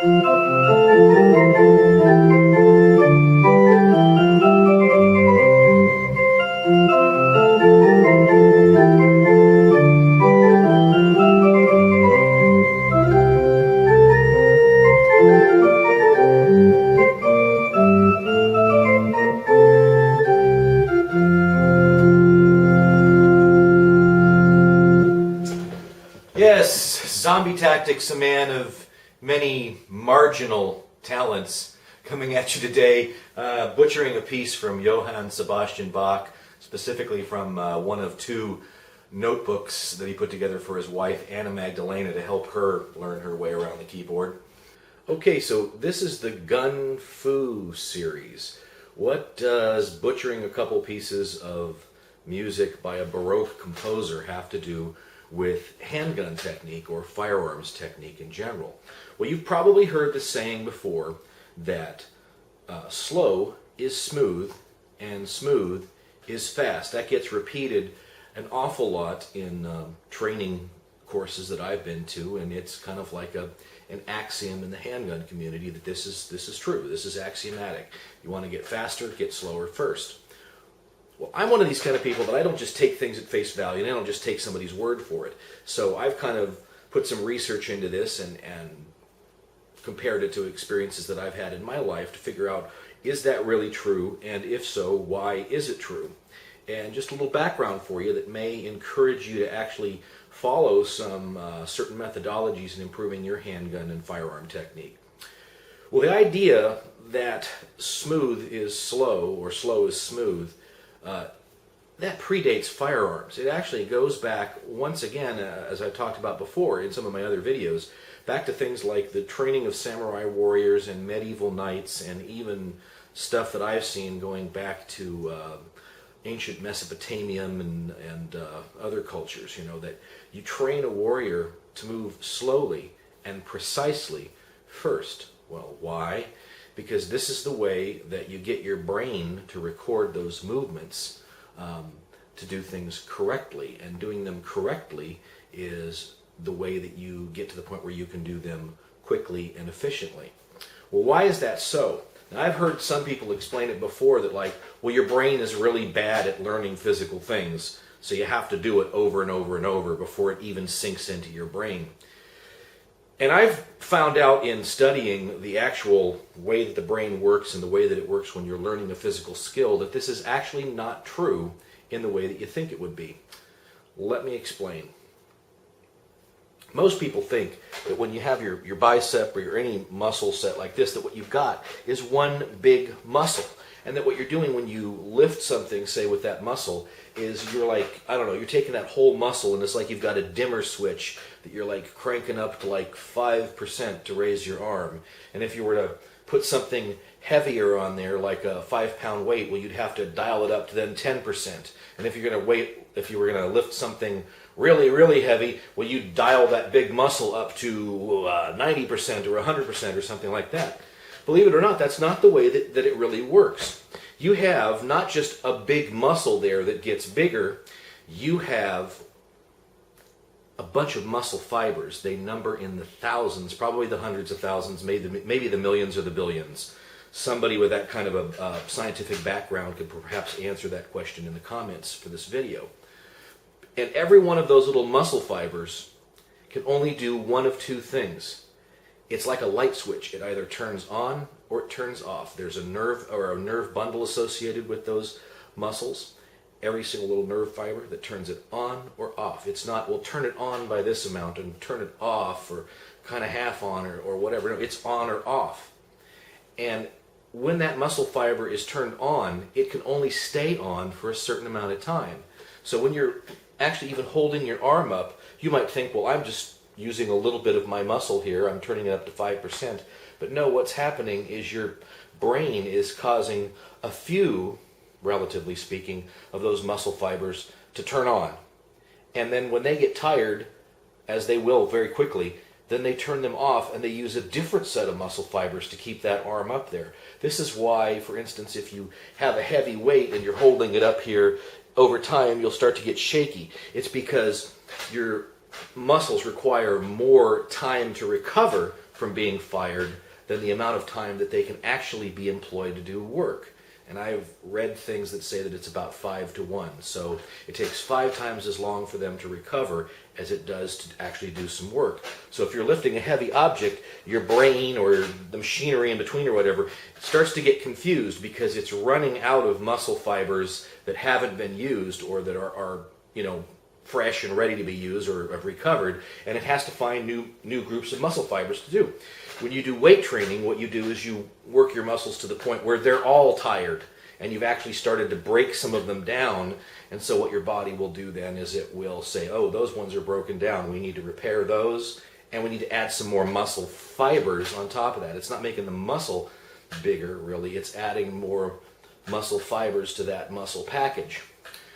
Yes, ZombieTactics, a man of many marginal talents, coming at you today, butchering a piece from Johann Sebastian Bach, specifically from one of two notebooks that he put together for his wife, Anna Magdalena, to help her learn her way around the keyboard. Okay, so this is the GunFu series. What does butchering a couple pieces of music by a Baroque composer have to do with handgun technique or firearms technique in general? Well, you've probably heard the saying before that slow is smooth and smooth is fast. That gets repeated an awful lot in training courses that I've been to, and it's kind of like an axiom in the handgun community that this is true. This is axiomatic. You want to get faster, get slower first. Well, I'm one of these kind of people that I don't just take things at face value, and I don't just take somebody's word for it. So I've kind of put some research into this and compared it to experiences that I've had in my life to figure out, is that really true? And if so, why is it true? And just a little background for you that may encourage you to actually follow some certain methodologies in improving your handgun and firearm technique. Well, the idea that smooth is slow or slow is smooth, that predates firearms. It actually goes back, once again, as I talked about before in some of my other videos, back to things like the training of samurai warriors and medieval knights, and even stuff that I've seen going back to ancient Mesopotamia and other cultures, you know, that you train a warrior to move slowly and precisely first. Well, why? Because this is the way that you get your brain to record those movements to do things correctly, and doing them correctly is the way that you get to the point where you can do them quickly and efficiently. Well, why is that so? Now, I've heard some people explain it before that, like, well, your brain is really bad at learning physical things, so you have to do it over and over and over before it even sinks into your brain. And I've found out in studying the actual way that the brain works and the way that it works when you're learning a physical skill that this is actually not true in the way that you think it would be. Let me explain. Most people think that when you have your bicep or any muscle set like this, that what you've got is one big muscle. And that what you're doing when you lift something, say with that muscle, is you're like, I don't know, you're taking that whole muscle and it's like you've got a dimmer switch that you're like cranking up to like 5% to raise your arm. And if you were to put something heavier on there, like a 5-pound weight, well, you'd have to dial it up to then 10%. And if you were going to lift something really, really heavy, well, you'd dial that big muscle up to 90% or 100% or something like that. Believe it or not, that's not the way that it really works. You have not just a big muscle there that gets bigger, you have a bunch of muscle fibers. They number in the thousands, probably the hundreds of thousands, maybe the millions or the billions. Somebody with that kind of a scientific background could perhaps answer that question in the comments for this video. And every one of those little muscle fibers can only do one of two things. It's like a light switch. It either turns on or it turns off. There's a nerve or a nerve bundle associated with those muscles. Every single little nerve fiber that turns it on or off. It's not, well, turn it on by this amount and turn it off, or kind of half on or whatever. No, it's on or off. And when that muscle fiber is turned on, it can only stay on for a certain amount of time. So when you're actually even holding your arm up, you might think, well, I'm just using a little bit of my muscle here, I'm turning it up to 5%. But no, what's happening is your brain is causing a few, relatively speaking, of those muscle fibers to turn on. And then when they get tired, as they will very quickly, then they turn them off and they use a different set of muscle fibers to keep that arm up there. This is why, for instance, if you have a heavy weight and you're holding it up here, over time you'll start to get shaky. It's because your muscles require more time to recover from being fired than the amount of time that they can actually be employed to do work. And I've read things that say that it's about 5 to 1. So it takes 5 times as long for them to recover as it does to actually do some work. So if you're lifting a heavy object, your brain or the machinery in between or whatever starts to get confused because it's running out of muscle fibers that haven't been used or that are fresh and ready to be used or have recovered, and it has to find new groups of muscle fibers to do. When you do weight training, what you do is you work your muscles to the point where they're all tired, and you've actually started to break some of them down, and so what your body will do then is it will say, oh, those ones are broken down, we need to repair those, and we need to add some more muscle fibers on top of that. It's not making the muscle bigger, really, it's adding more muscle fibers to that muscle package.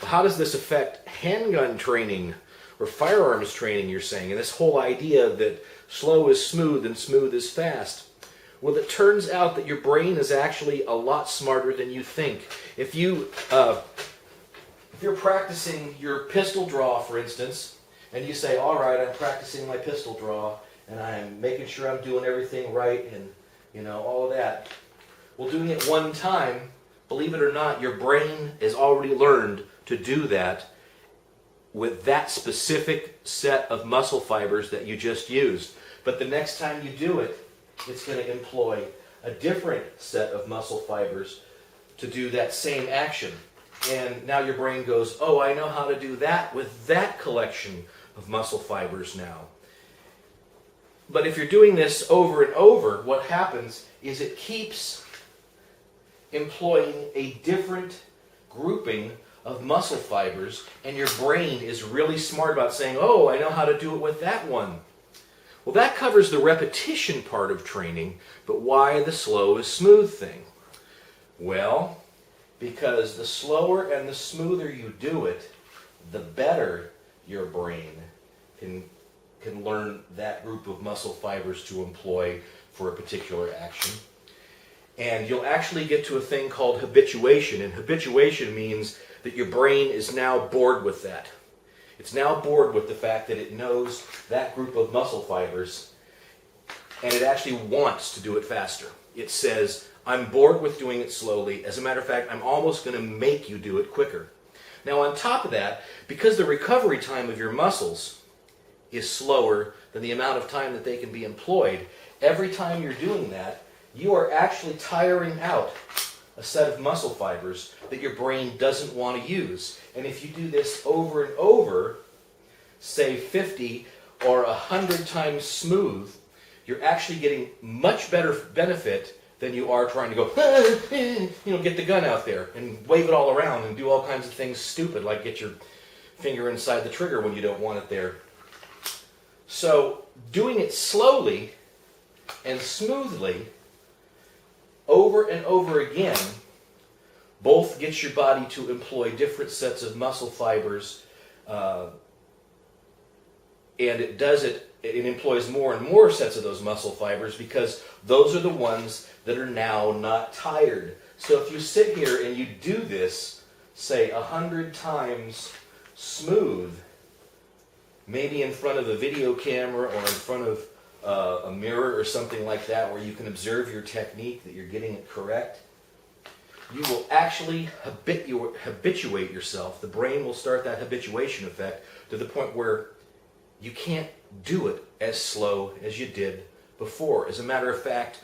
Well, how does this affect handgun training or firearms training, you're saying, and this whole idea that slow is smooth and smooth is fast? Well, it turns out that your brain is actually a lot smarter than you think. If you're practicing your pistol draw, for instance, and you say, all right, I'm practicing my pistol draw, and I'm making sure I'm doing everything right, and all of that. Well, doing it one time, believe it or not, your brain has already learned to do that with that specific set of muscle fibers that you just used. But the next time you do it, it's going to employ a different set of muscle fibers to do that same action. And now your brain goes, oh, I know how to do that with that collection of muscle fibers now. But if you're doing this over and over, what happens is it keeps employing a different grouping of muscle fibers, and your brain is really smart about saying, oh, I know how to do it with that one. Well, that covers the repetition part of training, but why the slow is smooth thing? Well, because the slower and the smoother you do it, the better your brain can learn that group of muscle fibers to employ for a particular action. And you'll actually get to a thing called habituation, and habituation means that your brain is now bored with that. It's now bored with the fact that it knows that group of muscle fibers, and it actually wants to do it faster. It says, I'm bored with doing it slowly. As a matter of fact, I'm almost going to make you do it quicker. Now on top of that, because the recovery time of your muscles is slower than the amount of time that they can be employed, every time you're doing that, you are actually tiring out a set of muscle fibers that your brain doesn't want to use. And if you do this over and over, say 50 or 100 times smooth, you're actually getting much better benefit than you are trying to go, get the gun out there and wave it all around and do all kinds of things stupid, like get your finger inside the trigger when you don't want it there. So doing it slowly and smoothly over and over again both gets your body to employ different sets of muscle fibers, and it employs more and more sets of those muscle fibers because those are the ones that are now not tired. So if you sit here and you do this, say 100 times smooth, maybe in front of a video camera or in front of a mirror or something like that where you can observe your technique, that you're getting it correct, you will actually habituate yourself. The brain will start that habituation effect to the point where you can't do it as slow as you did before. As a matter of fact,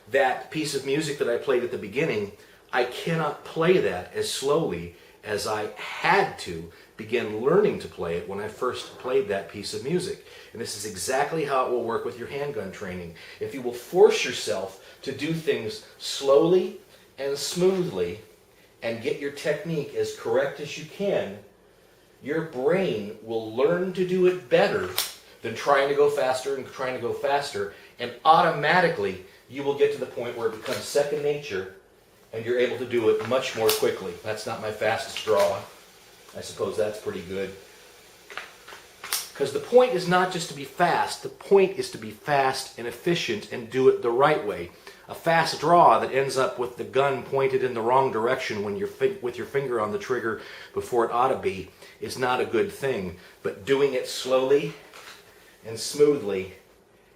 that piece of music that I played at the beginning, I cannot play that as slowly as I had to begin learning to play it when I first played that piece of music. And this is exactly how it will work with your handgun training. If you will force yourself to do things slowly and smoothly and get your technique as correct as you can, your brain will learn to do it better than trying to go faster and trying to go faster, and automatically you will get to the point where it becomes second nature and you're able to do it much more quickly. That's not my fastest draw. I suppose that's pretty good. Because the point is not just to be fast, the point is to be fast and efficient and do it the right way. A fast draw that ends up with the gun pointed in the wrong direction when you're with your finger on the trigger before it ought to be is not a good thing. But doing it slowly and smoothly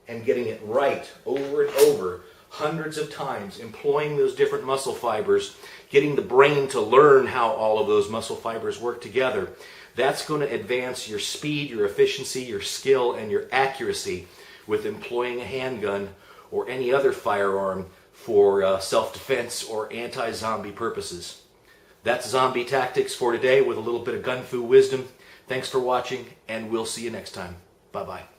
and getting it right over and over hundreds of times, employing those different muscle fibers, getting the brain to learn how all of those muscle fibers work together, that's going to advance your speed, your efficiency, your skill, and your accuracy with employing a handgun or any other firearm for self-defense or anti-zombie purposes. That's Zombie Tactics for today with a little bit of GunFu wisdom. Thanks for watching, and we'll see you next time. Bye-bye.